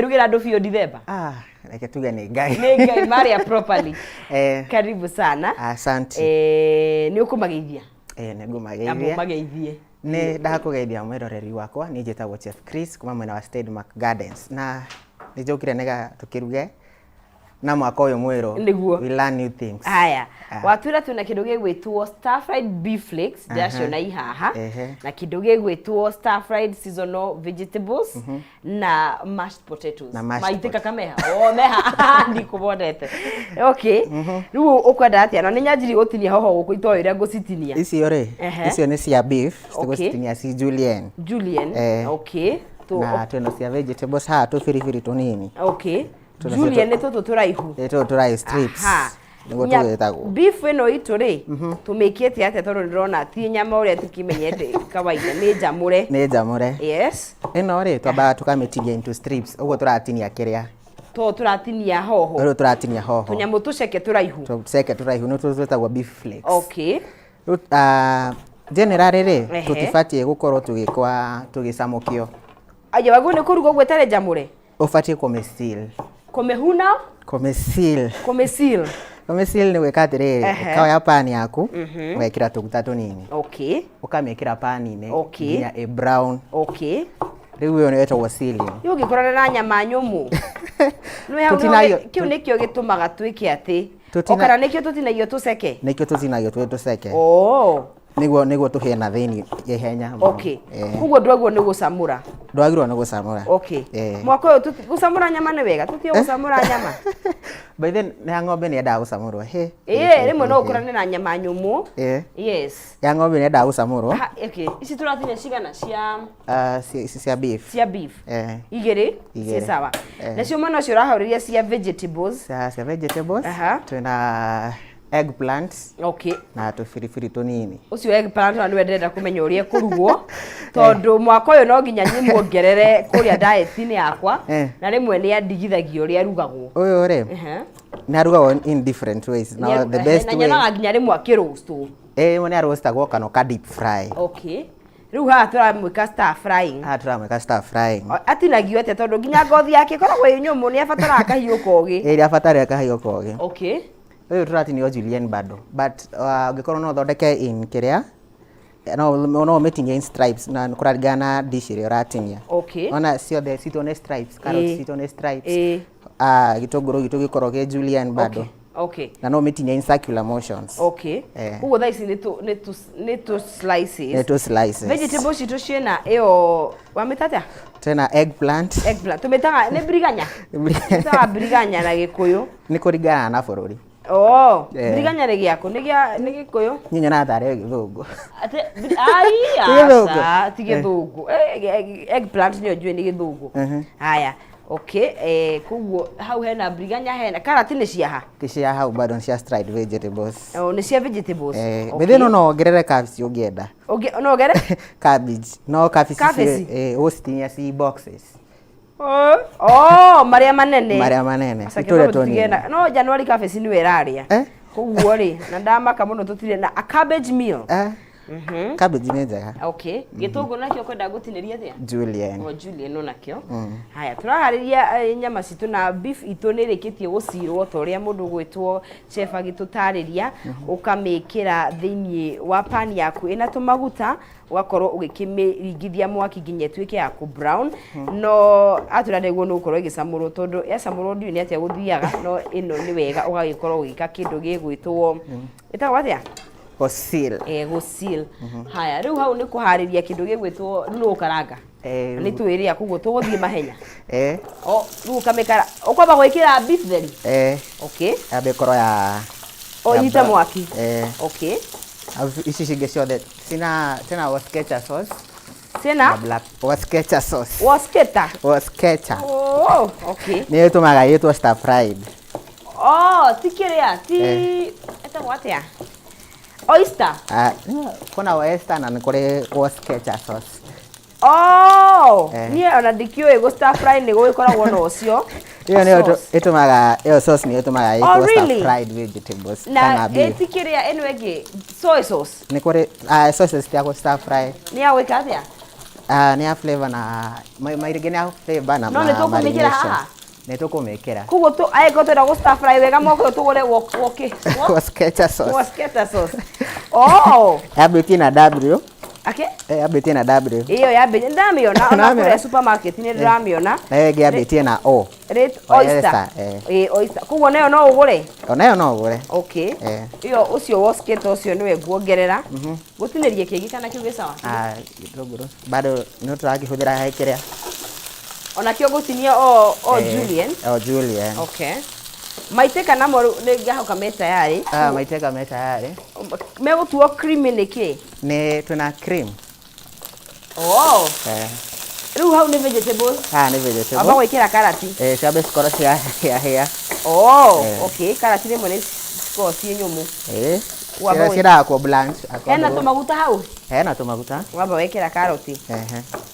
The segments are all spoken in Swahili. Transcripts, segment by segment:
Rugira andu bio December. Reke tuge ni ngai. Ni ngai Maria properly. Karibu sana. Asante. Ni ukumageithia. Nigumageithia. Amumageithie. Ni ndakugeithia mwiroreri wakwa ni njitagwo Chef Chris kuma mwena wa Stedmark Gardens na ni njokire nega tukiruge na mwaka uyu mwiru we learn new things. Haya. Watwira tuna kindu gigwitwo stir fried beef flakes ndacio na ihaha na kindu gigwitwo stir fried seasonal vegetables na mashed potatoes. Maitika kameha. Meha ndikubonete. Okay. Riu ukwenda atia na ninyanjiri gutinia hoho guku itoire ngucitinia. Icio ri. Icio ni cia beef, tugocitinia si julienne. Okay. Na twino cia vegetables ha tu firifiri tunini. Okay. Julienne tutu turaihu. Turai strips. Niguo tugetago. Beef ino itu ri tumikiete atia tondu ndirona ti nyama uria tukimenyete kawaida ni jamure. Ni jamure. Yes. Ino ri twamba tukametiria into strips. Uguo turatinia kiria. Turatinia hoho. Ro turatinia hoho. Tunyamu tuceke turaihu. Tuceke turaihu no twetagwo beef flakes. Okay. Generally ri tutifatie gukorwo tugicamukio. Aje wagu ni kuruga gwetare jamure. Ufatie kumesil. Komehuna? Kumesil. Kumesil ni wekatiriri. Kawaya pani yaku, wekira tuguta tunini. Okay. Ukamekira pani ne. Okay. Nginya a brown. Okay. Riu yo ni wetagwo sealing. Yo gikorana na nyama nyumu. No ya kiu nikio gitumaga twike ati. Okara nikio tutinagio tuceke. Nikio tutinagio tuceke. Niguo tuhie na thini ihenya. Okay. Kuguo ndwaguo ni gucamura. Ndwagirwo ni gucamura. Okay. Mwako uyu gucamura nyama ni wega, tutio gucamura nyama. By then na ng'ombe ni endaga gucamurwo. Rimwe no ukorane na nyama nyumu. Yes. Ya ng'ombe ni endaga gucamurwo. Okay. Ici turatinya cigana cia beef. Cia beef. Igiri. Cia sawa. Na cio mwana cio rahoriria cia vegetables. Cia vegetables. Twina eggplants. Okay. Na tufirifiri tunini. Ucio eggplant na ndenda kumenya uria kurugwo tondu mwaka uyu no nginya nyimuongerere kuria diet ni yakwa na rimwe ni andigithagia uria rugagwo. Uyu ri. Na rugagwo in different ways. Now the best way. Na nyana nginya rimwe akiroastwo. Mwe ni roastagwo kana ka deep fry. Okay. Riu ha turamwika stir frying. Turamwika stir frying. Atinagio ate tondu nginya ngothi yake koragwo nyumu ni abatara kahiu kogi. Iri abatara kahiu kogi. Okay. Uyu turatinio julienne bado but ungikorwo no thondeke in kiria no metinya in stripes na kurarigana dish iri uratinia. Okay. Ona ciothe citone stripes, carrots citone stripes. Gitunguru gikorwo ge julienne bado. Okay. Na no metinya in circular motions. Okay. Ugo thaisi ni to slices. Ni to slices. Vegetables ito ciena eo wametatia? Tena eggplant. Tumetaga ni briganya. Tumetaga briganya na gikuyu. Ni kurigana na bururi. Briganya regi yako ni gikuyu. Nyinyo na thare githungu. Ate asa ti githungu. Eggplant ni ojue ni githungu. Haya. Okay, kuguo hau hena briganya hena karati ni ciaha. Cia hau bado cia dried vegetables. Ni cia vegetables. Bethe no ongerere cabbage ungienda. No ongerere cabbage. No cabbage ustinia si boxes. Maria manene. Maria manene. Itore toni. No January cabbage ni weraria. Kuguo ri na ndamaka muno tutire na a cabbage meal. Cabbage ni njega. Okay. Gitungu nakio kwenda gutiniria atia? Julienne. Julienne nakio. Haya turahariria nyama citu na beef itu ni rikitie gucirwo to ria mundu gwitwo chef agitutariria ukamekira thiini wa pan yaku ina tumaguta wakorwo ugikimiringithia mwaki nginya twike yaku brown no aturandegwo no ukorwo igicamurwo tondu ya camurwo ndiu ni atia guthiaga no ino ni wega ugagikorwo ugika kindu gigwitwo itagwo atia Gosil. Gosil. Haya, riu hau ni kuhariria kindu gigwitwo no karanga. Ni tuiria kuguo tuguthie mahenya. Riu kamekara. Ukwamba gwikira beef theri. Okay. Abe koro ya ita mwaki. Okay. Ici cingi ciothe cina tena wasketa sauce. Sina? Black wasketa sauce. Wasketa. Okay. Ni tumaga yetu stir fried. Tikiria, eta watia. Oyster. Kuna oyster na nikore wasketa sauce. Ni ona dikio ego stir fry ni gukoragwo no ucio. Iyo ni itumaga iyo sauce ni itumaga iko stir fried vegetables kana beef. Na etikiria eno ege soy sauce. Ni kore sauces tia stir fry. Ni aweka atia? Ni ya flavor na mairige ni ya flavor na no ni tukumikira haha ni tukumikira kugo tu aiko twenda go stir fry wega moko tugure woke wasketa sauce wasketa sauce oh yabetie na W ake yabetie na W iyo yabetie ndamiona ona kule supermarket ni ndamiona yabetie na O rate oyster oyster kugo nayo no ugure onayo no ugure okay iyo ucio wasketa ucio niwe guongerera gutinirie kigi kana kiuge sawa gitunguru bado no turakihudira hekerea ona kio gutinia o Julian Julian okay maiteka namo ne gahoka meta yari maiteka meta yari megutuo cream niki ni tuna cream riu hau ni vegetables ni vegetables aba wekira karati shabe skoro cia hia okay karati ni mone skoro cie nyumu sira ko blanch hena tumaguta hau hena tumaguta waba wekira karoti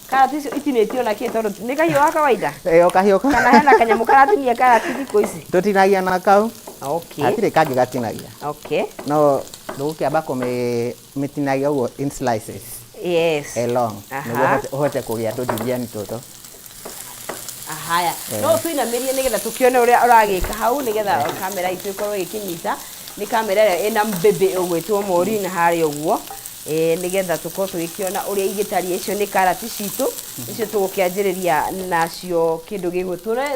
karati icio itinetio na kĩ tondu nĩ kahiũ wa kawaida kahiũ kana hena kanyamu karatinia karati thikũ ici tutinagia na kau okay hatirĩ kangĩ gatinagia okay no ndũgũkĩamba kũmĩtinagia ũguo in slices long nĩguo ũhote kũgĩa tũndibiani tũtũ haya no tuinamĩrie nĩgetha tũkĩone ũrĩa ũragĩka hau nĩgetha kamera itũ ĩkorwo ĩkĩnyita nĩ kamera ĩrĩa ĩna mbembe ũgwĩtwo Maureen harĩa ũguo nigetha tuko tugikiona uria igitaria icio ni karati citu icio tugukianjiriria nacio kindu gigutuna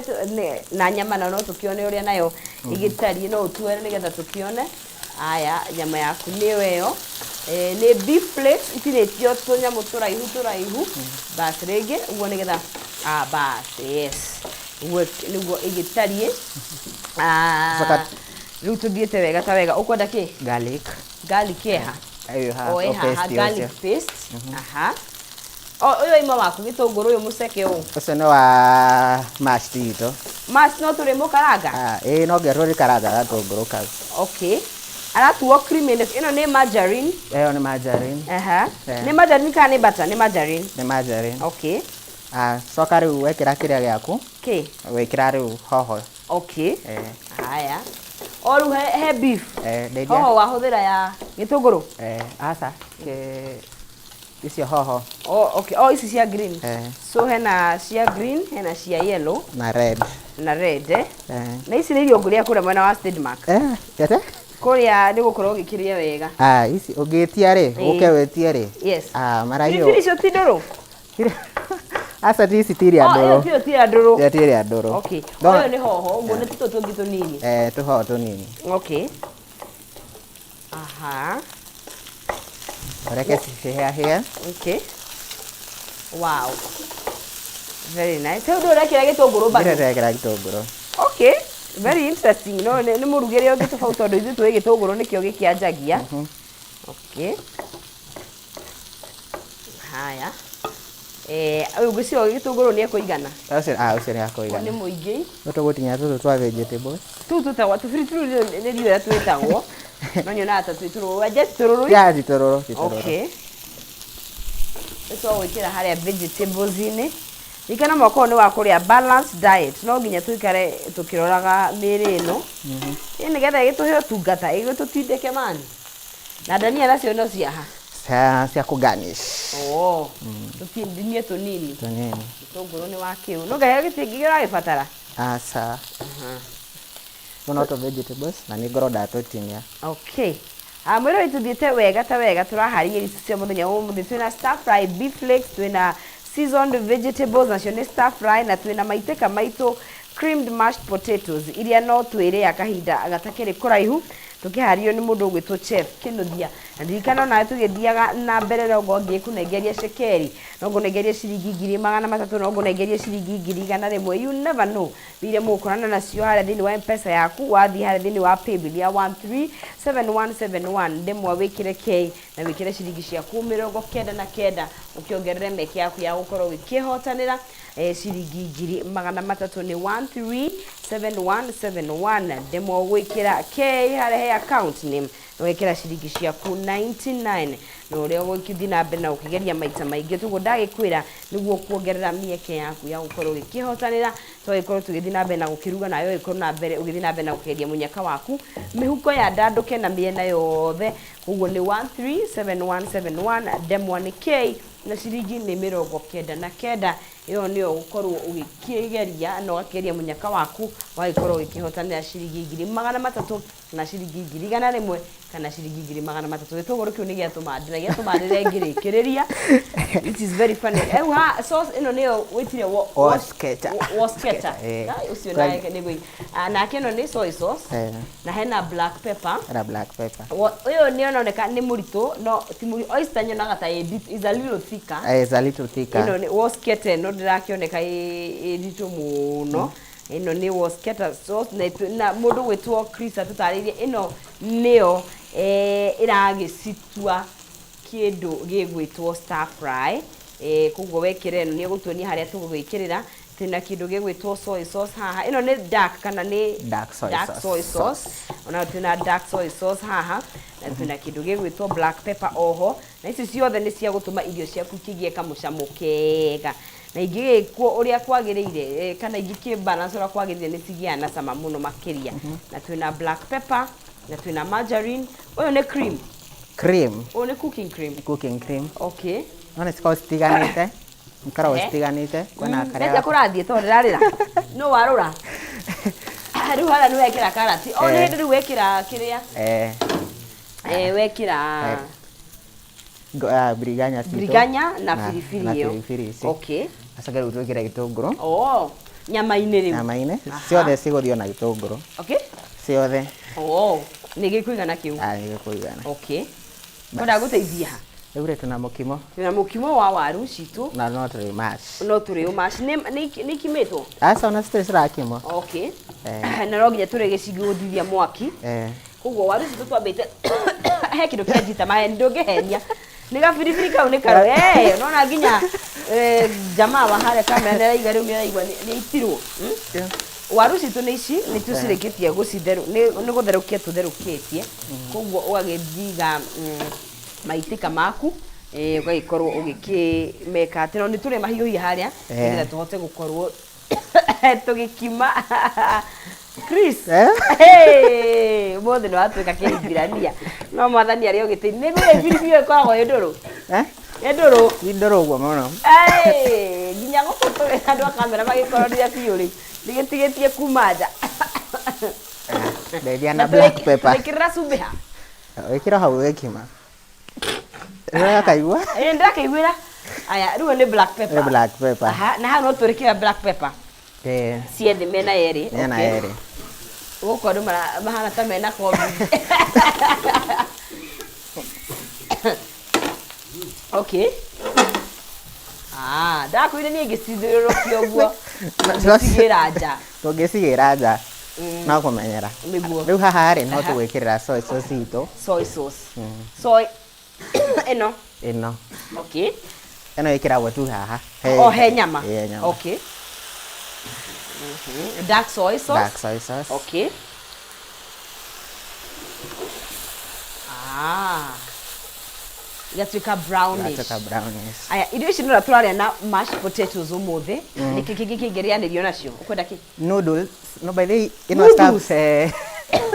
na nyama no tukione uria nayo igitarie no utuere nigetha tukione aya nyama yaku niyo eyo ni beef flakes itinetio tunyamu turaihu bas rege uguo nigetha bas yes niguo igitarie riu tuthiete wega ta wega ukwenda ki garlic eha garlic paste uyo ima waku gitunguru uyu muceke u ucio ni wa mashed ito no turi mukaranga no ngerwo karanga gatunguru kau okay aratuo creaminess ino ni margarine ni margarine ni margarine kana ni butter ni margarine okay coka riu wekira kiria giaku wekira riu hoho okay haya oru he beef hoho wahuthira ya gitunguru asa icio hoho okay ici cia green so hena cia green hena cia yellow na red na ici nĩ irio nguria kuria mwena wa State Mark yate kuria ni gukorwo gikiria wega ici ungitia ri uke wetie ri yes marayo icio ti nduru asa ti sitiria nduru tio tira nduru tira nduru okay oyo ni hoho ngone tito tungi tunini tuhoho tunini okay reke here okay wow very nice how do rekira gitunguru bado rekira gitunguru okay very interesting no ni murugire ungi tofauti ndo ithu tuwe gitunguru nikio gikianjagia okay haya uyu giciro gitunguru ni ekuigana ucio ni akuigana ni muingi tugutinya tutu twa vegetables tawa tu free ni rio twetagwo no nyona ata twituru just tururu tururu okay so wikira haria vegetables ini ikana moko ni wa kuria balanced diet no nginya tuikare tukiroraga miri ino ni getha gituhe tungata igututindeke mani na dania nacio no ciaha cia kuganish tutindinie tunini gitunguru ni wa kiu no gahe gitingigira gibatara asa one out of vegetables na ni ngoro ndatotinia okay mwiro ituthiete wega ta wega turaharĩria irio cia muthenya ũmũthĩ twina stir fry beef flakes twina seasoned vegetables nacio ni stir fry na twina maiteka maitũ creamed mashed potatoes iria no twĩrĩa kahinda gatakĩrĩ kũraihu tukihario ni mundu gwitwo chef Kinuthia na ndirikana na tugithiaga na mbere rogo ngikunengeria shekeri no ngunengeria ciringi 300 no ngunengeria ciringi 100 you never know bile mukorana nacio haria thini wa M-Pesa yaku wathi haria thini wa paybill ya 137171 ndemwa wikire K na wikire ciringi ciaku 99 ukiongerere meke yaku ya gukorwo wikihotanira ciringi 300 ni 137171 ndemwa gwikira K haria account name wekera ciringi ciaku 99 no rio gukithii na mbere na ukigeria maita maingi tugo ndagikwira niguo kuongerera mieke yaku ya gukorwo gikihotanira to ikorwo tugithii na mbere na gukiruga nayo ikorwo na mbere ugithii na mbere na gukeria munyaka waku mihuko ya ndanduke na miena yothe uguo ni 137171 demwa ni K na ciringi nĩ 99 iyo nĩyo ũkorwo ũgĩkĩgeria na ũgakĩgeria mũnyaka waku wagĩkorwo ũgĩkĩhotanĩra ciringi 300 na ciringi 100 kana ciringi 300 gĩtũngũrũ kĩu nĩ gĩatũmandĩra ngĩrĩkĩrĩria. It is very funny. Sauce ĩno nĩyo wĩtire Wasketa. Ũcio nĩ gũi na kĩno nĩ soy sauce na hena black pepper. Ũyũ nĩ oneka nĩ mũritũ no ti mũritũ oyster nyonaga ta is a little thicker. Is a little thicker. Ĩno nĩ wasketa no ndirakĩoneka ĩritũ mũno. Ĩno nĩ wasketa sauce na mũndũ gwĩtwo Chris atũtarĩirie ĩno nĩyo ĩragĩcitua kĩndũ gĩgwĩtwo stir fry. Koguo wekĩra ĩno nĩ ũgũtuonia harĩa tũgũgĩkĩrĩra twĩna kĩndũ gĩgwĩtwo soy sauce haha. Ĩno nĩ dark kana nĩ dark soy sauce. Ona twĩna dark soy sauce haha na twĩna kĩndũ gĩgwĩtwo black pepper oho. Na ici ciothe nĩ cia gũtũma irio ciaku ikĩgĩe kamũcamo kega. Na ingĩgĩkwo ũrĩa kwagĩrĩire kana ingĩkĩbalance ũrĩa kwagĩrĩire nĩ cigĩaga na cama mũno makĩria. Na twĩna black pepper na twĩna margarine. Ũyũ nĩ cream. Ũyũ nĩ cooking cream. Okay. None cikao citiganĩte. Ikoragwo citiganĩte. Kwĩna karĩa. Nĩcia kũrathiĩ tondũ ndĩrarĩra. No warũra. Rĩu harĩa nĩ wekĩra karati. O nĩ hĩndĩ rĩu wekĩra kĩrĩa? Wekĩra biriganya na biribiri ĩyo. Okay. Acoke rĩu twĩkĩre gĩtũngũrũ. Nyama-inĩ rĩu. Nyama-inĩ. Ciothe cigũthio na gĩtũngũrũ. Okay. Ciothe. Nĩ gĩkũigana kĩu. Nĩ gĩkũigana. Okay. Kwenda gũteithia ha. Rĩu twĩna mũkimo. Twĩna mũkimo wa waru citũ. Na no tũrĩ mash. No tũrĩ mash. Nĩ ikimĩtwo? Aca ona citirĩ cirakimwo. Okay. Na no nginya tũrĩ gĩcigi gũthithia mwaki. Koguo waru citũ twambĩte he kĩndũ kĩanjita maheni ndũngĩhenia. Nĩ gabiribiri kau nĩ karo. Nona nginya jamaa wa harĩa kamera nĩ araiga rĩu nĩ araigua nĩ itirwo. Waru citũ nĩ ici nĩ tũcirĩkĩtie nĩ gũtherũkia tũtherũkĩtie. Koguo ũgagĩthiga maitĩka maku ũgagĩkorwo ũgĩkĩmeka atĩ no nĩ tũrĩ mahiũhia harĩa nĩgetha tũhote gũkorwo tũgĩkima. Chris, mũthĩ nĩ watuĩka kĩhingirania no mwathani arĩ ũgĩtĩri nĩ gwĩ biribiri ĩyo ĩkoragwo ĩ ndũrũ. Ĩ ndũrũ? Ti ndũrũ ũguo mũno. Nginya gũkũ tũrĩ andũ a kamera magĩkorwo rĩrĩa biũ rĩ nĩgĩtigĩtie kuma nja. Ndeithia na black pepper. Wĩkĩrĩra cumbĩ ha? Wĩkĩra hau ũgĩkima. Ndĩrakaigua? Ndĩrakaiguĩra. Aya rĩu nĩ black pepper. Nĩ black pepper. Na hau no tũrĩkĩra black pepper. Ciethĩ mena yerĩ. Mena yerĩ. Gũkũ andũ mahana ta mena kombi. Okay. Ndakwĩire niĩ ngĩcithiũrũrũkia ũguo. Ngĩcigĩra nja. Tũngĩcigĩra nja. No kũmenyera. Rĩu haha rĩ no tũgwĩkĩrĩra soy sauce itũ. Soy sauce. Soy ĩno. Ĩno. Okay. Ĩno ĩkĩragwo tu haha. He nyama. Okay. Dark soy sauce. Dark soy sauce. Okay. Igatuĩka brownish. Aya irio ici nĩũrĩa tũrarĩa na mashed potatoes ũmũthĩ. Nĩkĩ kĩngĩ kĩngĩrĩanĩrio nacio? Ũkwenda kĩ? Noodles. No by the way, ĩno stuff.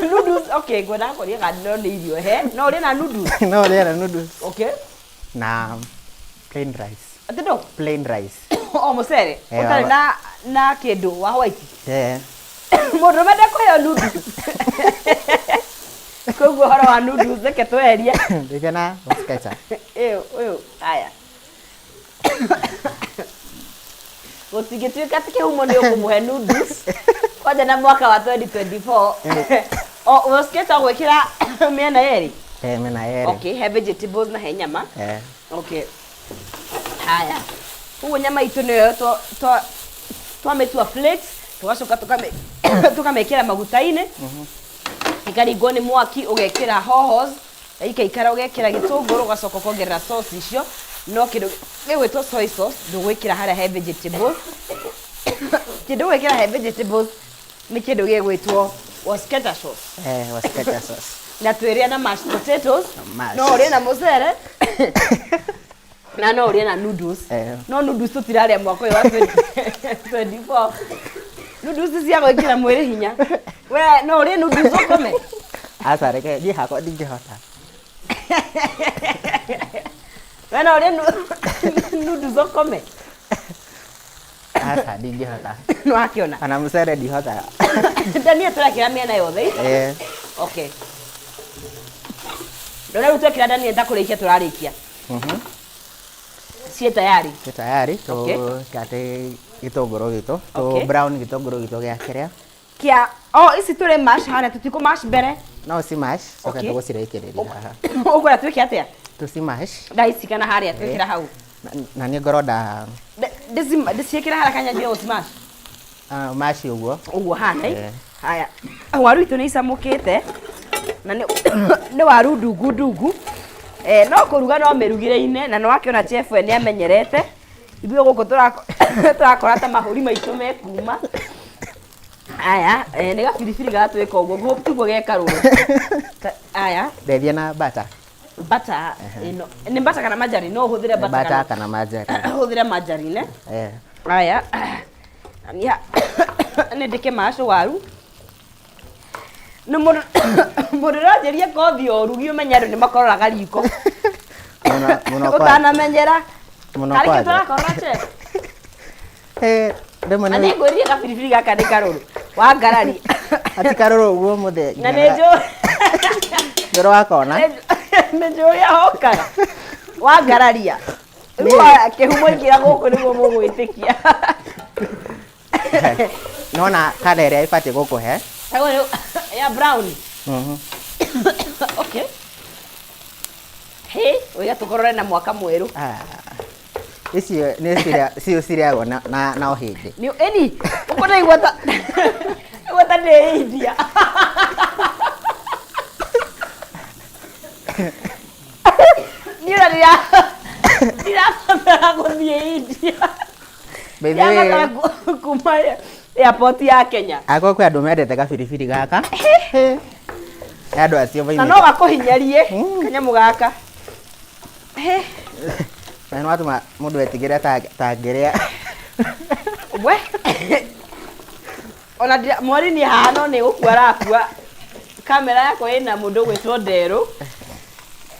Noodles. Okay, ngwenda kũria kana no nĩ irio he. No ũrĩa na noodles. No ũrĩa na noodles. Okay. Na plain rice. Atĩndo? Plain rice. Mũcere. Ũtarĩ na kĩndũ wa white. Mũndũ mende kũheo noodles. Koguo horo wa noodles reke tweherie. Ndĩkena wasketa. Ũyũ aya. Gũtingĩtuĩka atĩ kĩhumo nĩ ũkũmũhe noodles. Kwanja na mwaka wa 2024. Wasketa gwĩkĩra mĩena yerĩ. Mĩena yerĩ. Okay, he vegetables na he nyama. Okay. Haya. Ũguo nyama itũ nĩyo twamĩtua plates, tũgacoka tũkamekĩra maguta-inĩ. Ikaringwo nĩ mwaki ũgekĩra hohos, ikaikara ũgekĩra gĩtũngũrũ ũgacoka ũkongerera sauce icio. No kĩndũ gĩgwĩtwo soy sauce ndũgwĩkĩra harĩa he vegetables. Kĩndũ gwĩkĩra he vegetables nĩ kĩndũ gĩgwĩtwo wasketa sauce. Wasketa sauce. Na twĩrĩa na mashed potatoes. No ũrĩa na mũcere. Na no ũrĩa na noodles. No noodles tũtirarĩa mwaka ũyũ wa 2024. Noodles cia gwĩkĩra mwĩrĩ hinya. We no ũrĩa noodles ũkome. Aca reke niĩ hakwa ndingĩhota. Wena uri nudu zokome. Asa ndingihota. No akiona. Ana mucere ndihota. Ndania turakira miena yothe. Okay. Ndona rutwe kira ndania ndakurikia turarikia. Sie tayari. Sie tayari. To kate gitongoro gitu. To brown gitongoro gitu gya kiria. Kia isi turi mash hana tutiko mash mbere. No si mash. Soka tugucirekereria haha. Ugora twike atia? To si mash. Ndaisi kana haria twikira hau. Na ni ngoroda ndiciikira haraka nyanjia usimash. Mash uguo. Uguo hana. Haya. Waru itu ni samukite. Na ni waru ndungu. No kuruga no merugire-ine na no akiona chef we ni amenyerete. Ithuĩ gũkũ turakora ta mahũri maitũ mekuma. Aya, nĩ gabiribiri gatwĩka ũguo, tiguo geka rũrũ. Aya. Ndeithia na butter. Butter, nĩ butter kana margarine? No ũhũthĩre butter kana margarine. Ũhũthĩre margarine. Aya. Ania, nĩ ndĩke macu waru. Nĩ mũndũ ũranjĩria kothi ya ũrugi ũmenye andũ nĩ makororaga riko. Ũtanamenyera. Harĩ kĩ tũrakorora chef? Na nĩ ngwĩrire gabiribiri gaka nĩ karũrũ. Wa ngarari. Ati karũrũ ũguo mũthenya. Na nĩ njũĩ. Ndũrĩ wakona? Nĩ njũĩ ahokaga. Wa ngararia. Rĩu kĩhumo ingĩra gũkũ nĩguo mũgwĩtĩkia. Nona kana ĩrĩa ĩbatiĩ gũkũhe. Ya brown. Okay. Hey, oiga tukorore na mwaka mweru. Icio nĩ ciriagwo na ũhĩndĩ. Ni eni, ukona igwata. Igwata nĩ India. Nira ndirabatara gũthiĩ India. Ndirabatara kuma airport ya Kenya. Ako kwĩ andũ mendete gabiribiri gaka. Andũ acio na no gakũhinyarie kanyamũ gaka. Na no atuma mũndũ etigĩre ta ngĩrĩa. We. Ona mwari ni haha no nĩ gũkua arakua. Kamera yako ĩna mũndũ gwĩtwo Nderũ.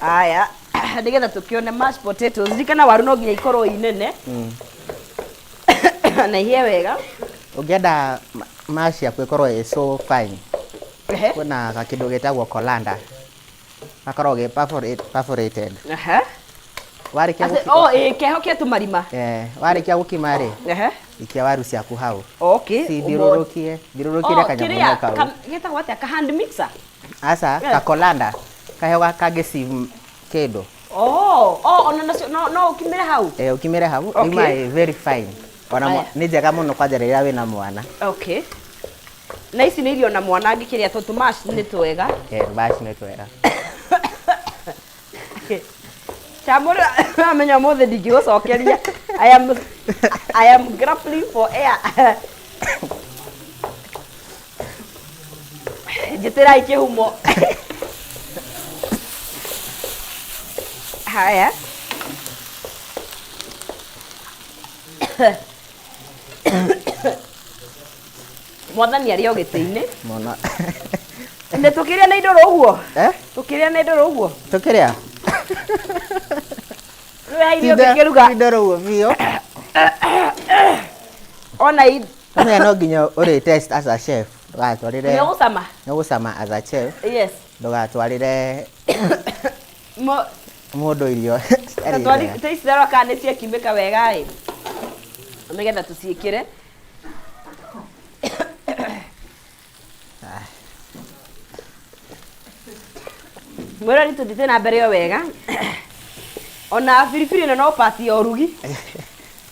Aya, nĩgetha tũkĩone mashed potatoes. Ndikana waru no nginya ikorwo inene. Na ihĩe wega. Ũngĩenda mash yaku ĩkorwo ĩ so fine. Kuna kakĩndũ getagwo colander. Gakorwo ge perforated. Warĩkia gũkima. Keho kia tũmarima. Warĩkia gũkima rĩ. Ikia waru ciaku hau. Okay. Thiũrũrũkĩre kanyamũ kau. Getagwo atĩa ka hand mixer? Aca, ka colander. Kaheho kangĩ kĩndũ. Ona nacio no ũkimĩre hau. Ũkimĩre hau. Ima very fine. Ona nĩ njega mũno kwanja rĩrĩa wĩna mwana. Okay. Na ici nĩ irio na mwana angĩkĩrĩa tũtũ mash nĩ twega. Mash nĩ twega. Chamura amenya mũthĩ ndingĩgũcokeria. I am grappling for air. Njĩtĩrai kĩhumo. Haya. Mwathani arĩ o gĩtĩ-inĩ. Mũno. Nĩ tũkĩrĩa na indo ũguo? Tũkĩrĩa na indo ũguo? Tũkĩrĩa? Rĩu irio ngĩruga. Indo ũguo biũ. Ona no nginya ũrĩ test as a chef. Ndũgatwarĩre. Nĩũgũcama? Nĩũgũcama as a chef. Yes. Ndũgatwarĩre mũndũ irio. Tũicirora kana nĩ ciakimĩka wega ĩ. Nĩgetha tũciĩkĩre. Mwĩra nĩ tũthiĩte na mbere o wega. Ona biribiri ĩno no part ya ũrugi.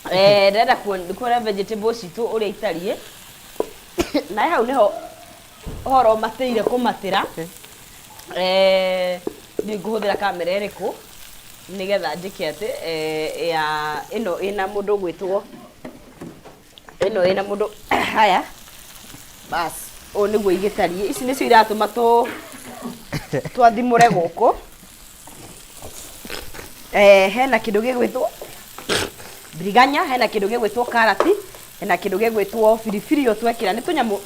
Ndĩrenda kuona vegetables citũ ũrĩa itariĩ. Na hau nĩho ũhoro matĩire kũmatĩra. Nĩ ngũhũthĩra kamera ĩrĩkũ nĩgetha njĩke atĩ ĩno ĩna mũndũ gwĩtwo. Ĩno ĩna mũndũ. Haya. Bas. O nĩguo igĩtariĩ. Ici nĩcio iratũma twathimũre gũkũ. Hena kĩndũ gĩgwĩtwo biriganya, hena kĩndũ gĩgwĩtwo karati, hena kĩndũ gĩgwĩtwo biribiri o twekĩra nĩ tũnyamũ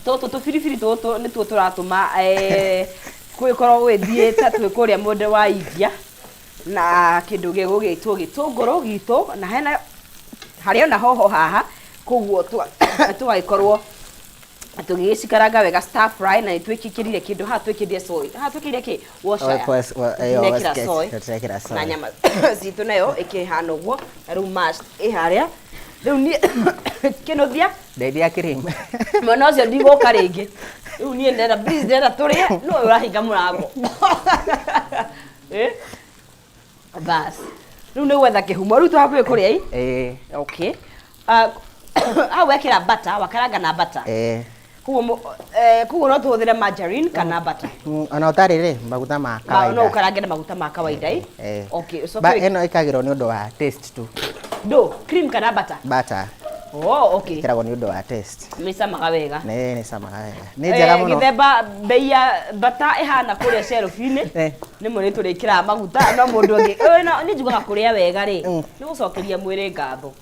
tũtũ tũbiribiri tũtũ nĩ tuo tũratũma gwĩkorwo gwĩthiĩ ta twĩ kũrĩa mũndũ wa India. na kindu gigugitwo gitunguru gitu na hena hari ona hoho haha koguo tugaikorwo tugigikaranga wega stir fry na twikikirire kindu ha twikirire soy ha twikirire ki washa soy na nyama zitu nayo ikihana uguo riu mash iharia riu ni kinothia ndeithia cream mwana ucio ndigoka ringi riu ni ndenda please ndenda turie no urahinga murango bas riu ni gwetha kihumo riu twakuye kuria okay wekira butter wakaranga na butter kuguo no tuhuthire margarine kana butter ona utarire maguta ma kawaida no ukarange na maguta ma kawaida okay so eno ikagirwo ni undu wa taste tu cream kana butter okay kiragwo ni undu wa taste ni samaga wega ni samaga wega ni njega muno githemba bei ya butter ihana kuria shelf-ini ni muri turikira maguta no mundu ngi ni njugaga kuria wega ri ni gucokeria mwiri ngatho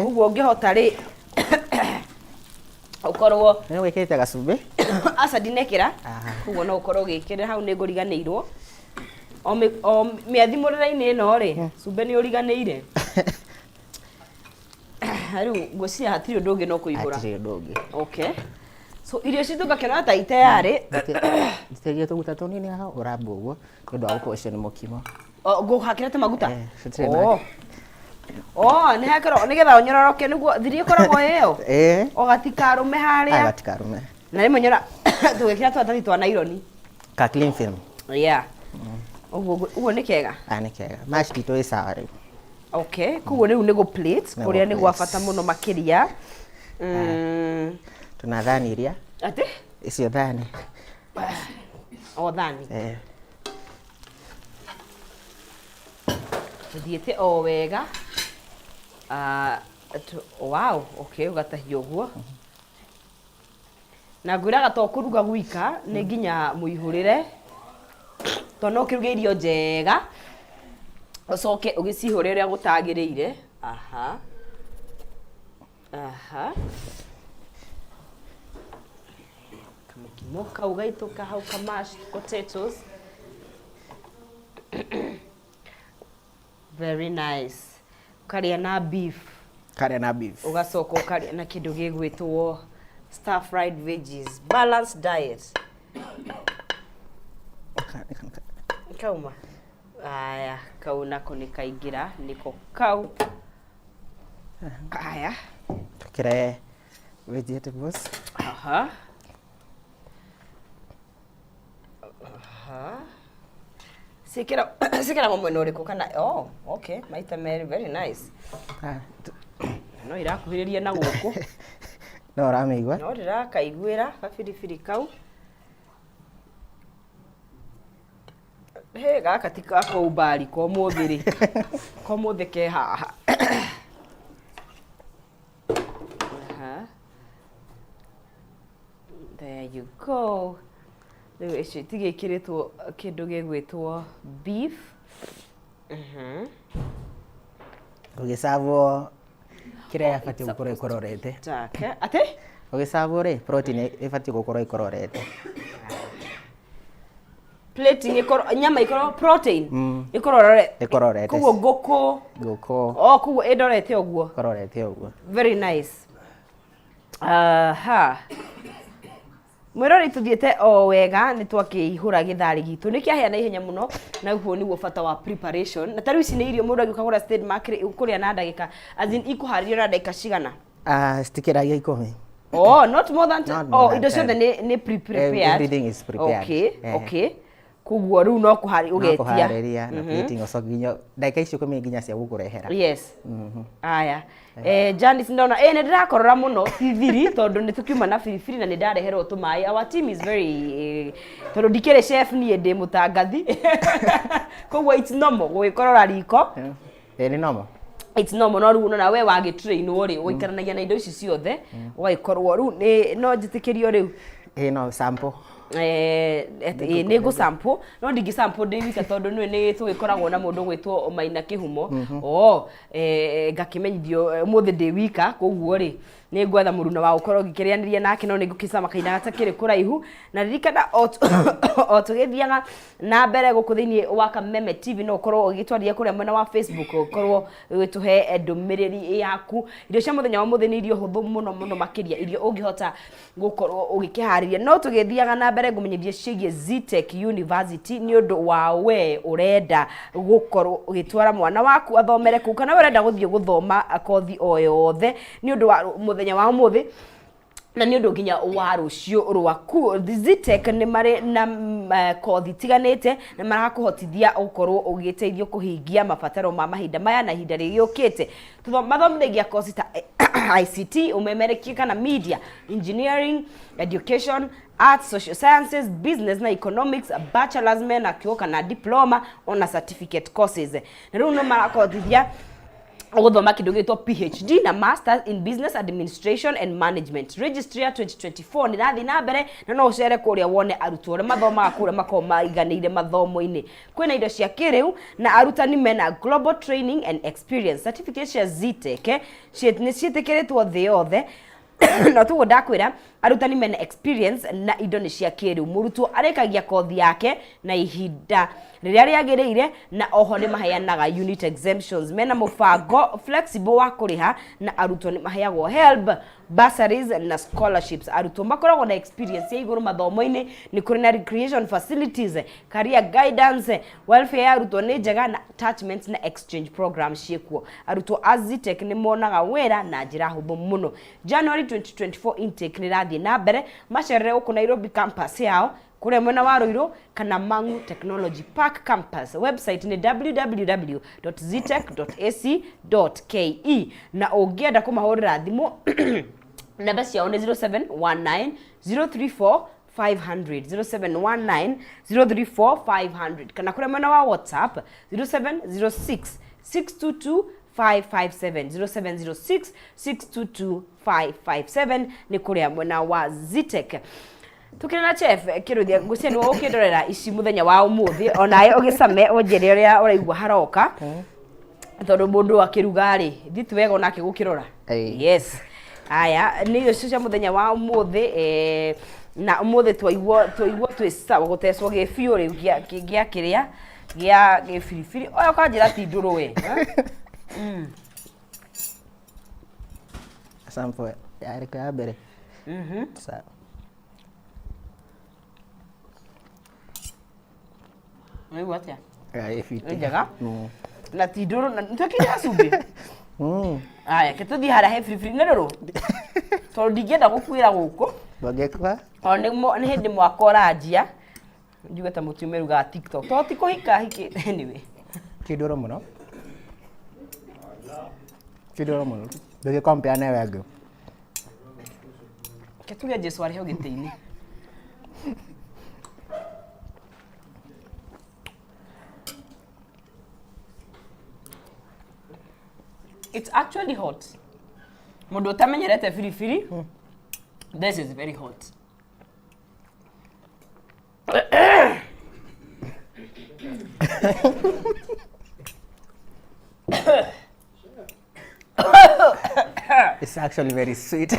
kuguo ngihota ri ukorwo ni wikite gacumbi aca ndinekira kuguo no ukorwo gikire hau ni nguriganirwo o miathimurira-ini ino ri cumbi ni uriganire riu ngwiciria hatiri undu ungi no kuigura hatiri undu ungi okay so irio citu ngakena ta itayari nditegie tuguta tunini haha urambu uguo ndu wa guportion mukimo nguhakira te maguta ni hakero nigetha unyororoke niguo thiri ikoragwo iyo ogatikarume haria agatikarume na rimwe nyora tugikira twatari twa nylon ka clean film uguo ni kega ni kega mash dito isawa riu okay kuguo riu ni gu plate kuria ni gwa bata muno makiria tuna thani iria ati icio thani thani thiete o wega wow okay ugatahia uguo na ngwiraga to kuruga gwika ni nginya muihurire to no kiruga irio njega ucoke ugicihurire uria gutagiriire kamukimo kau gaituka hau ka mashed potatoes very nice karia na beef ugacoka ukaria na kindu gigwitwo stir fried veggies balanced diet kauma aya kau nako ni kaingira niko kau aya tukire vegetables sikira mwena uriku kana okay maita meri very nice no irakuhiriria na guku no ramaigua no ndirakaiguira kabiribiri kau gaka tika ko ubari ko muthiri ko muthike haha there you go riu ici tigikiritwo kindu gigwitwo beef ugisavwo kiria yabati gukorwo ikororete ati ugisavwo ri protein ibati gukorwo ikororete plate nyama ikorwo protein ikororete kuguo nguku kuguo indorete uguo very nice mwirori tuthiete o wega ni twakihura githari gitu ni kiahia na ihenya muno na guo ni bata wa preparation na taru ici ni irio mundu agikagura state market kuria na ndagika as in ikuharirio na ndagika cigana stikiragia 10 not more than indo ciothe ni prepared everything is prepared okay kuguo riu no kuhari ugetia na plating osoginyo ndagika icio 10 nginya cia gukurehera yes aya Janice ndona ni ndirakorora muno thithiri tondu ni tukiuma na firifiri na ni ndareherwo tumai our team is very tondu ndikire chef ni ndi mutangathi koguo it's normal gugikorora riko ni normal it's normal no riu na we wagi train uri uikaranagia na indo ici ciothe waikorwo riu no njitikirio riu no sample nä ngå sample no ndingä sample ndä wika tondå nä tå gä koragwo na må ndå gwätwo Maina kä humo ngakä menyithio må thä ndä wika koguo rä nä ngwetha må runa wa gå korwo ngä kä rä anä ria nake no nä ngå kä cama kaina gatakä rä kå raihu na ririkana o tå gä thiaga na mbere gå kå thä iniä wa Kameme TV no korwo å gä twarithia kå rä a mwena wa Facebook å korwo gä tå he ndå mä rä ri yaku irio cia må thenya wa må thä nä irio hå thå må no må no makä ria irio å ngä hota gå korwo å gä kä harä ria no tå gä thiaga na mbere ngå menyithie ciägiä Zitech University nä å ndå wa we å renda gå korwo å gä twara mwana waku athomere kå kana we renda gå thiä gå thoma kothi o yothe nä å ndå wa må thenya wa må thä na nä å ndå nginya wa rå cio rwaku Zitech nä marä na kothi tiganäte na marakå hotithia gå korwo å gä teithio kå hingia mabataro ma mahinda maya na ihinda rä gä å kä te mathomithagia kothi ta ICT umemerekia kana media engineering education arts social sciences business na economics bachelor's men akioka na diploma ona certificate courses na rĩu no marakothithia gũthoma kĩndũ gĩtwo PhD na Masters in Business Administration and Management. Registry ya 2024 nĩ rathiĩ na mbere na no ũcere kũrĩa wone arutwo arĩa mathomaga kũrĩa makoo maiganĩire mathomo-inĩ. Kwĩna indo cia kĩrĩu na arutani mena global training and experience. Certificate cia Zitech nĩ ciĩtĩkĩrĩtwo thĩ yothe no tugo ndakwĩra arutani mena experience na indo nĩ cia kĩrĩu. Mũrutwo arĩkagia kothi yake na ihinda rĩrĩa rĩagĩrĩire na oho nĩ maheanaga unit exemptions mena mũbango flexible wa kũrĩha na arutwo nĩ maheagwo help bursaries na scholarships. Arutwo makoragwo na experience ya igũrũ mathomo-inĩ nĩ kũrĩ na recreation facilities career guidance welfare ya arutwo nĩ njega na attachments na exchange programs ciĩkuo. Arutwo a Zitech nĩ monaga wĩra na njĩra hũthũ mũno. January 2024 intake nĩ rathiĩ na mbere macerere gũkũ Nairobi campus yao kũrĩa mwena wa Ruiru kana Mang'u Technology Park campus. Website ni www.zitech.ac.ke na ũngĩenda kũmahũrĩra thimũ namba ciao nĩ 0719 034 500 0719 034 500 kana kũrĩa mwena wa WhatsApp 0706 622 557 0706 622 557 nĩ kũrĩa mwena wa Zitech. Tukina na chef kiruthia guciani wo ukindorera ici muthenya wa umuthi onaye ugicame onjere uria uraigua haroka tondu mundu akiruga ri thitu wega onake gukirora. Yes aya ni icio cia muthenya wa umuthi na umuthi twaigwo twisawa gutecwo gibiu ri gia kiria gia gibiribiri oyo kanjira ti nduru we sample ya rika mbere sawa Nĩ gwatia? Ifiti. Njega? Na ti ndũrũ na nĩtwĩkĩrĩra cumbĩ? Aya, ke tũthiĩ harĩa he biribiri nĩ rũrũ? Tondũ ndingĩenda gũkuĩra gũkũ. Ndũngĩkua? Nĩ hĩndĩ mwaka ũranjia. Njuge ta mũtumia rugaga TikTok. Tondũ ti kũhika hikĩte anyway. Ti ndũrũ mũno? Ti ndũrũ mũno? Ndũngĩkompea na wengũ? Ke tuge Jesũ arĩ hau gĩtĩ-inĩ. It's actually hot. Mundu utamenyerete firifiri. This is very hot. It's actually very sweet.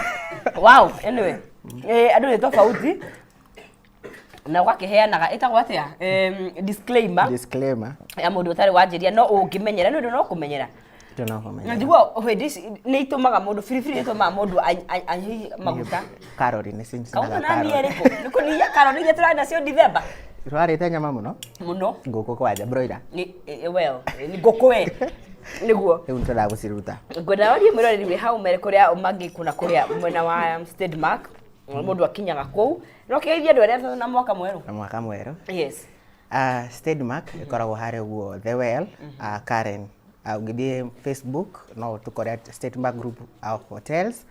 Wow, anyway. Andu ni tofauti. Na wakiheanaga itagwo atia disclaimer ya mundu utari wanjiria no ungimenyera ndu no kumenyera njigua hĩndĩ ici nĩ itũmaga mũndũ biribiri ĩtũmaga mũndũ anyihi maguta karori nĩ cinjinaga karori nĩ kũnyihia karori iria tũrarĩ nacio December tũrarĩte nyama mũno ngũkũ kwanja broiler well nĩ ngũkũ we nĩguo rĩu nĩtũrenda gũciruta ngwenda orie mwĩroreri wĩ hau mere kũrĩa mangĩkuna kũrĩa mwena wa State Mark mũndũ akinyaga kũu no kĩgeithia andũ arĩa na mwaka mwerũ yes State Mark ĩkoragwo harĩa ũguo The Well Karen ugithie Facebook no tukore State Mark group of hotels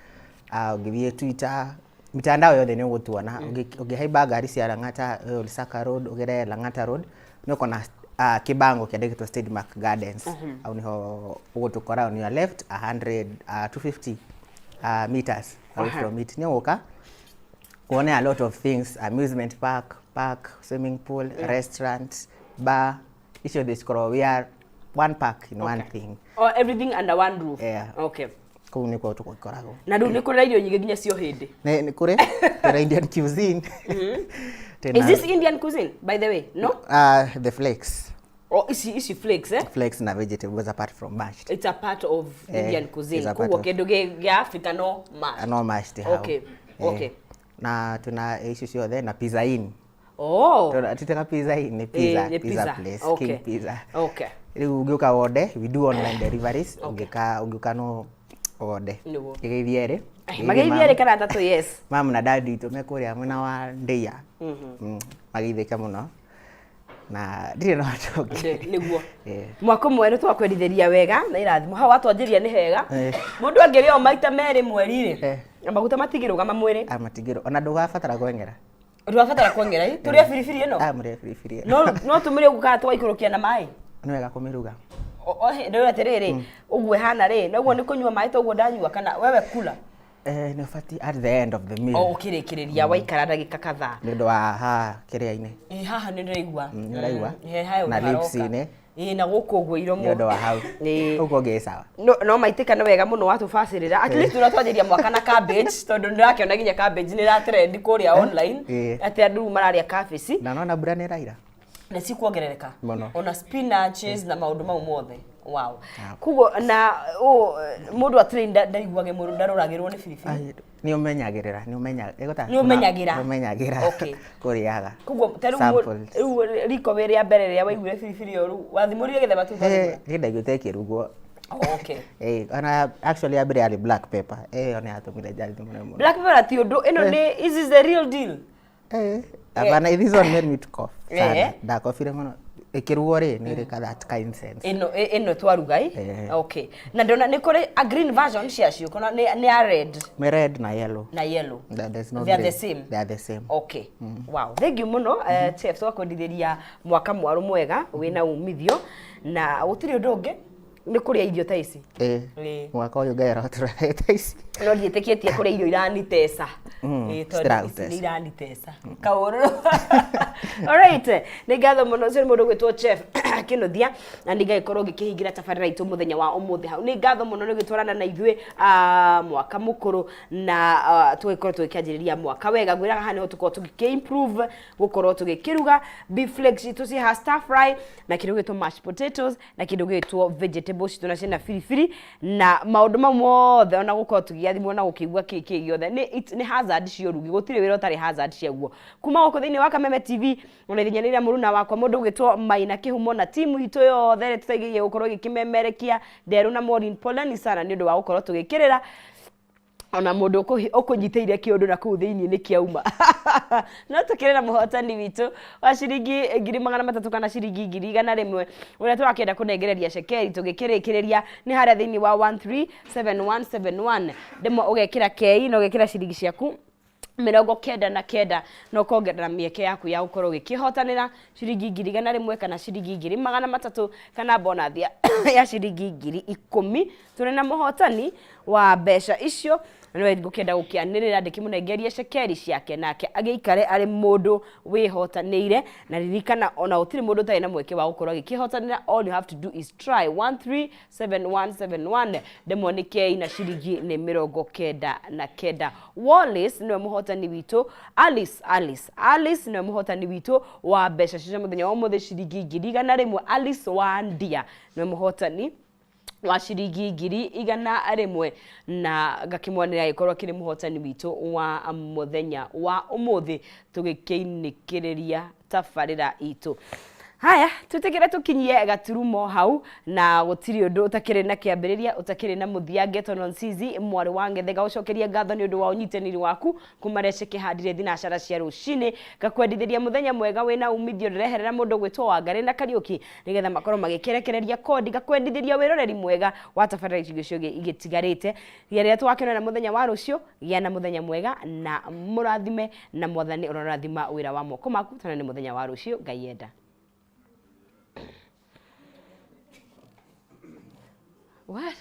ugithie Twitter mitandao yothe nĩ ũgũtuona ũngĩhaimba ngari cia Lang'ata Lusaka Road ũgere Lang'ata Road nĩ ũkona kibango kĩandĩkĩtwo State Mark Gardens au niho ũgũtukora on your left 250 meters away from it nĩ ũgũka kuone a lot of things, amusement park, swimming pool, restaurant, bar. Issue this we are one park in one thing. Or everything under one roof. Yeah. Okay. Kuu ni kwa tuko korago. Na ndu ni kuri irio nyingi nginya cio hindi. Ni kuri the Indian cuisine. Is this Indian cuisine by the way? No? The flakes. Oh, is she flakes, eh? Flakes na vegetables apart from mashed. It's a part of Indian cuisine. Kuwa kindu ge Africa no mashed. No mashed. Okay. Okay. Na tuna issue sio there na pizza in. Oh. Tutaka pizza in ni pizza place, okay. King Pizza. Okay. Ili ugiuka order, we do online deliveries. Ugiuka no order. Igithiere. Magithiere kana tatu yes. Mama na daddy tumekuria mwana wa ndeia. Magithika muno. Na ndire no atoke niguo mwaka mweru twakwendithĩria wega na irathimo ha watwanjĩria nĩ hega mũndũ angĩrĩo maita merĩ mweri rĩ maguta matigĩrũgama mwĩrĩ matigĩrũ ona ndũgabatara kwengera tũrĩa biribiri ĩno mũrĩa biribiri no tũmĩrĩ ũgũka twaikũrũkia na maĩ nĩ wega kũmĩruga ndio atĩrĩrĩ ũguo hana rĩ na ũguo nĩ kũnyua maĩ ta ũguo ndanyua kana wewe kula nĩ fati at the end of the meal ũkĩrĩkĩrĩria waikara ndagĩka kadhaa nĩ ũndũ wa kĩrĩa-inĩ haha nĩ ndĩraigua na lips-inĩ na gũkũ ũguo iromo nĩ ũndũ wa hau ũguo ngĩ sawa no maitĩka nĩ wega mũno watũbacĩrĩra at least tũratwanjĩria mwaka na cabbage tondũ ndĩrakĩona nginya cabbage nĩ ĩratrend kũrĩa online atĩ andũ mararĩa cabbage na nona mbura nĩ ĩraira na cikuongerereka ona spinaches na maũndũ mau mothe wow kugo na mũndũ atirĩ ndaiguage mũndũ ndaroragĩrwo nĩ biribiri nĩ ũmenyagĩrĩra nĩ ũmenyagĩra okay kũrĩaga kugo rĩu riko rĩa mbere rĩa waiguire biribiri ũru wathimũrire gĩthemba tu nĩ ndaiguĩte ĩkĩrugwo okay ona actually ya mbere yarĩ black pepper ona yatũmire njathi mũno black pepper ti ũndũ ĩno nĩ is this the real deal Abana this one made me to cough. Da coffee mũno. Ikirugwo ri ni rika that kind sense. Ino twaruga okay. Na ndona ni kuri a green version ciacio kana ni a red. Me red na yellow. There's no. They are the same. They are the same. Okay. Wow. Thank you muno chef twakondithĩria mwaka mwaru mwega wina umithio na utiri undu ungi ni kuria irio ta ici. Mwaka uyu gaira tũrahe ta ici. No ndiĩtĩkĩtie kuria irio iranitesa. Tondũ iranitesa. Kaũrũ. Alright. Nĩ ngatho mũno cĩ mũndũ gwĩtwo chef Kĩnuthia na nĩ ngagĩkorwo ngĩkĩhingira tabarĩra itũ mũthenya wa ũmũthĩ hau. Nĩ ngatho mũno nĩ gũtwarana na ithuĩ mwaka mũkũrũ na tũgĩkorwo tũgĩkĩanjĩrĩria mwaka wega. Ngwĩraga haha nĩho tũkorwo tũgĩkĩ-improve gũkorwo tũgĩkĩruga beef flakes itũ ci ha stir fry na kĩndũ gĩtwo mashed potatoes na kĩndũ gĩtwo vegetables itũ na ciĩna biribiri na maũndũ mau mothe ona gũkorwo tũgĩathimwo na gũkĩigua kĩkĩ gĩothe nĩ hazard cia ũrugi gũtirĩ wĩra ũtarĩ hazard ciaguo. Kuma gũkũ thĩinĩ wa Kameme TV ona ithinyanĩria mũruna wakwa mũndũ gwĩtwo Maina Kĩhumo na timu itũ yothe tũteithĩrĩrie gũkorwo gĩkĩmemerekia Nderu na Maureen poleni sana nĩ ũndũ wa gũkorwo tũgĩkĩrĩra ona mũndũ ũkũnyitĩire kĩũndũ na kũu thĩinĩ nĩ kĩauma no tũkĩrĩ na mũhotani witũ wa ciringi 300 kana ciringi 100 ũrĩa tũrakĩenda kũnengereria cekeri tũgĩkĩrĩkĩrĩria nĩ harĩa thĩinĩ wa 137171 ndemwa ũgekĩra kei na ũgekĩra ciringi ciaku 99 na ũkongerera mĩeke yaku ya gũkorwo ũgĩkĩhotanĩra ciringi 100 kana ciringi 300 kana bonus ya ciringi 10,000 tũrĩ na mũhotani wa mbeca icio nĩwe ngũkĩenda gũkĩanĩrĩra ndĩkĩmũnengerie cekeri ciake nake agĩikare arĩ mũndũ wĩhotanĩire na ririkana ona ũtirĩ mũndũ ũtarĩ na mweke wa gũkorwo agĩkĩhotanĩra all you have to do is try 137171 ndemwa nĩ kei na ciringi nĩ 99 Wallace nĩwe mũhotani witũ Alice nĩwe mũhotani witũ wa mbeca cia mũthenya wa ũmũthĩ ciringi 100 Alice wa Ndia nĩwe mũhotani wa ciringi 100 na ngakĩmwanĩra agĩkorwo kĩrĩ mũhotani witũ wa mũthenya wa ũmũthĩ tũgĩkĩinĩkĩrĩria tabarĩra itũ. Haya tutekere tukinyie gaturumo hau na gũtirĩ ũndũ ũtakĩrĩ na kĩambĩrĩria ũtakĩrĩ na mũthia Geto Nonsizi mwarĩ wa Ngethe gaucokeria ngatho nĩ ũndũ wa ũnyitanĩri waku kumareche kĩhandire thinacara cia rũcinĩ gakwendithĩria mũthenya mwega wĩna umithio ndĩreherera mũndũ gwĩtwo Wangari na Kariũki nĩgetha makorwo magĩkĩrekereria kodi gakwendithĩria wĩroreri mwega wa tabarĩra icio igĩtigarĩte rĩrĩa twakĩona mũthenya wa rũciũ gĩa na mũthenya mwega na mũrathime na mwathani ũrorathima wĩra wa moko maku tondũ nĩ mũthenya wa rũciũ Ngai enda. What?